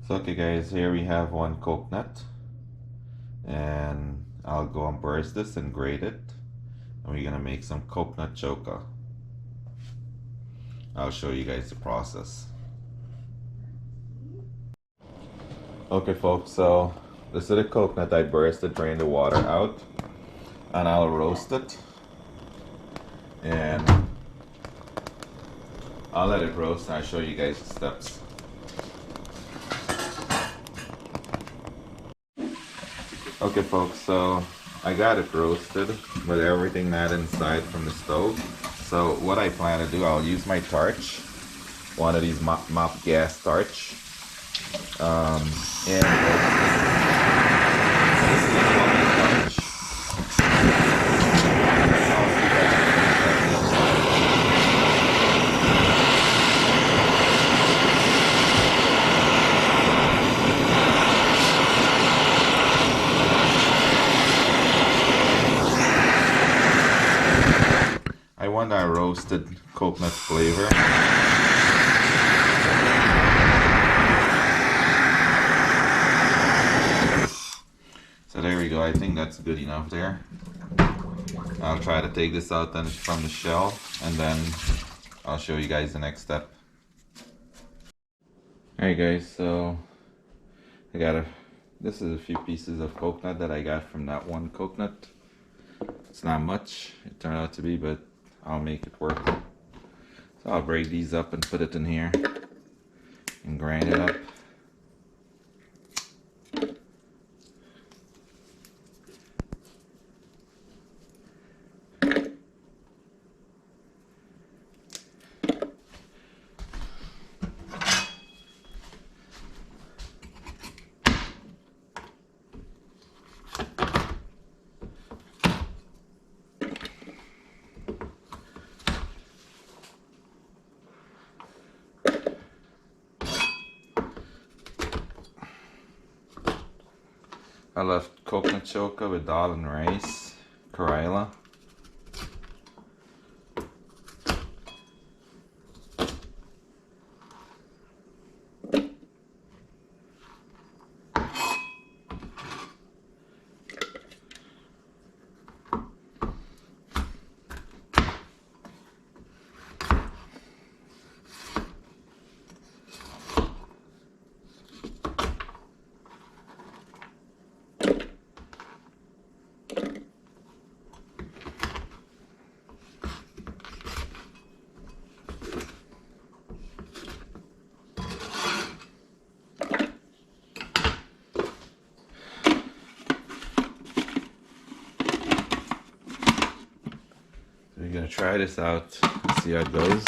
So okay guys, here we have one coconut, and I'll go and burst this and grate it, and we're gonna make some coconut choka. I'll show you guys the process. Okay folks, so this is the coconut I bursted, drain the water out, and I'll roast it, and I'll let it roast and I'll show you guys the steps. Okay folks, so I got it roasted with everything not inside from the stove. So what I plan to do, I'll use my torch, one of these mop gas torch, and this is a 12 torch. I want that roasted coconut flavor. So there we go, I think that's good enough there. I'll try to take this out then from the shell, and then I'll show you guys the next step. Alright guys, so this is a few pieces of coconut that I got from that one coconut. It's not much, it turned out to be, but I'll make it work. So I'll break these up and put it in here and grind it up. I left coconut choka with dal and rice, Karayla. We're gonna try this out, see how it goes.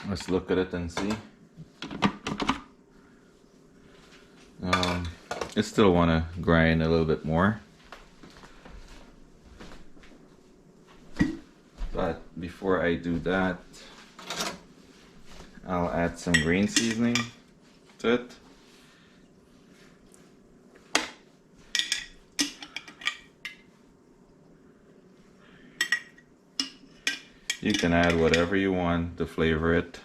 Let's look at it and see. I still want to grind a little bit more, but before I do that, I'll add some green seasoning to it. You can add whatever you want to flavor it.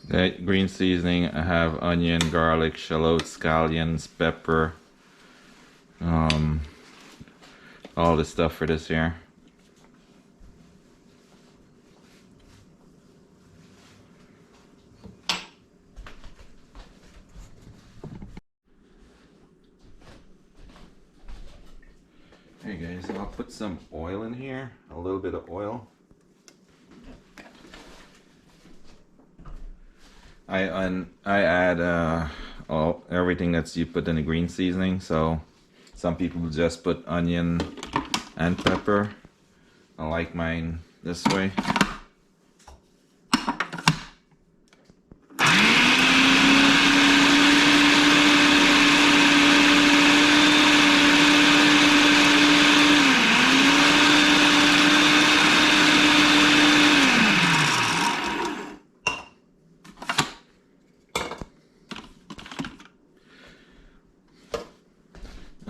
The green seasoning, I have onion, garlic, shallots, scallions, pepper, all the stuff for this here. Hey guys, I'll put some oil in here, a little bit of oil. I add everything that's you put in the green seasoning. So some people just put onion and pepper. I like mine this way.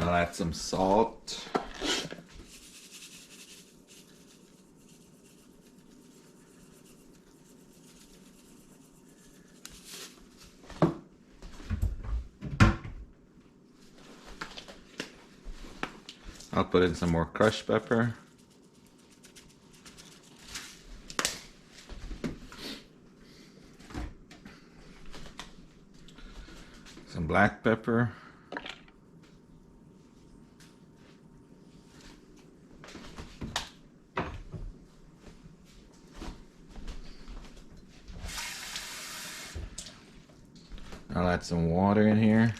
I'll add some salt. I'll put in some more crushed pepper. Some black pepper. I'll add some water in here.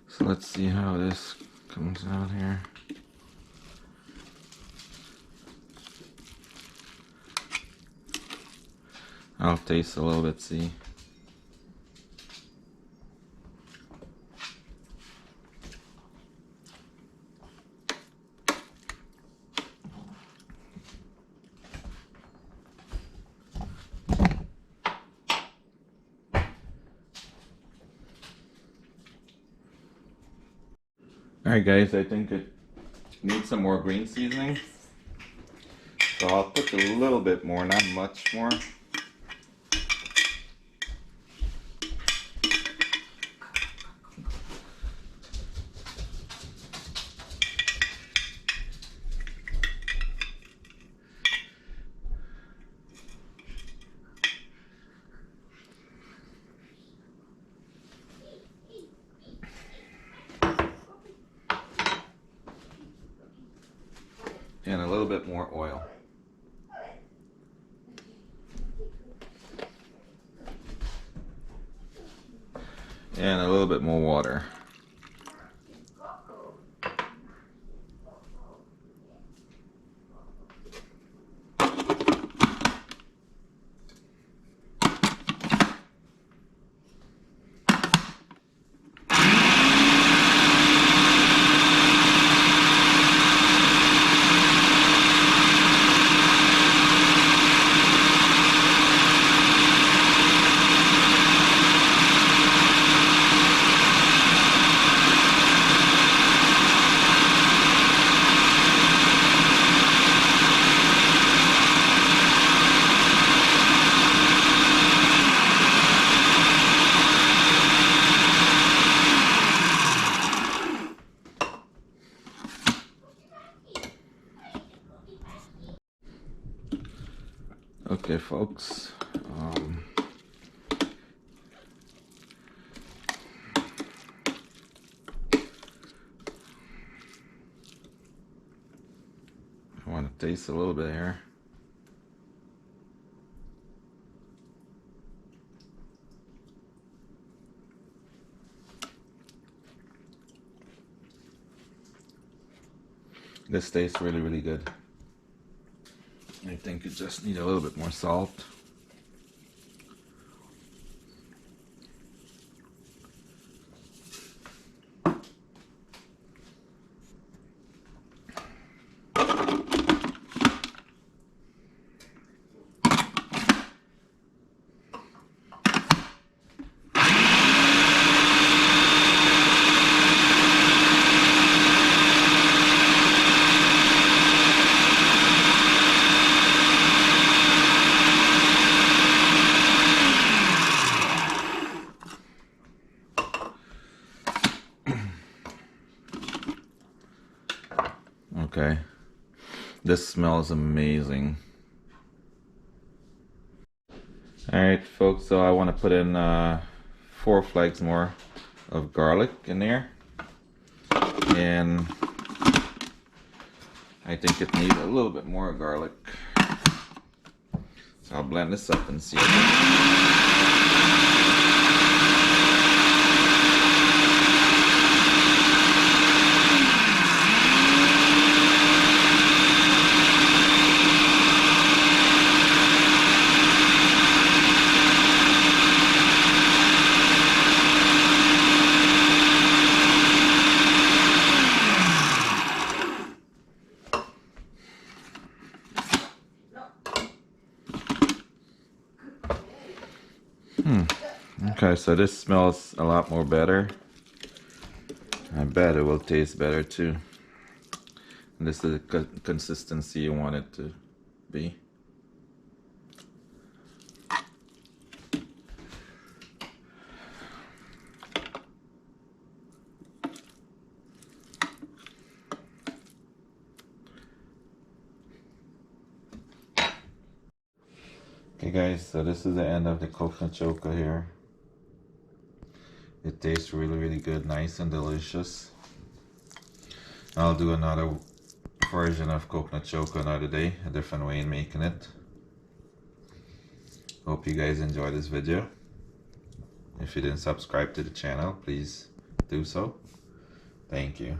So let's see how this comes out here. I'll taste a little bit, see. Alright guys, I think it needs some more green seasoning. So I'll put a little bit more, not much more. And a little bit more oil. And a little bit more water. Okay, folks. I want to taste a little bit here. This tastes really, really good. I think you just need a little bit more salt. Okay, this smells amazing. Alright folks, so I want to put in 4 flags more of garlic in there, and I think it needs a little bit more garlic, so I'll blend this up and see. Okay, so this smells a lot more better. I bet it will taste better too. And this is the consistency you want it to be. Okay guys, so this is the end of the coconut choka here. It tastes really, really good, nice and delicious. I'll do another version of coconut choka another day, a different way in making it. Hope you guys enjoyed this video. If you didn't subscribe to the channel, please do so. Thank you.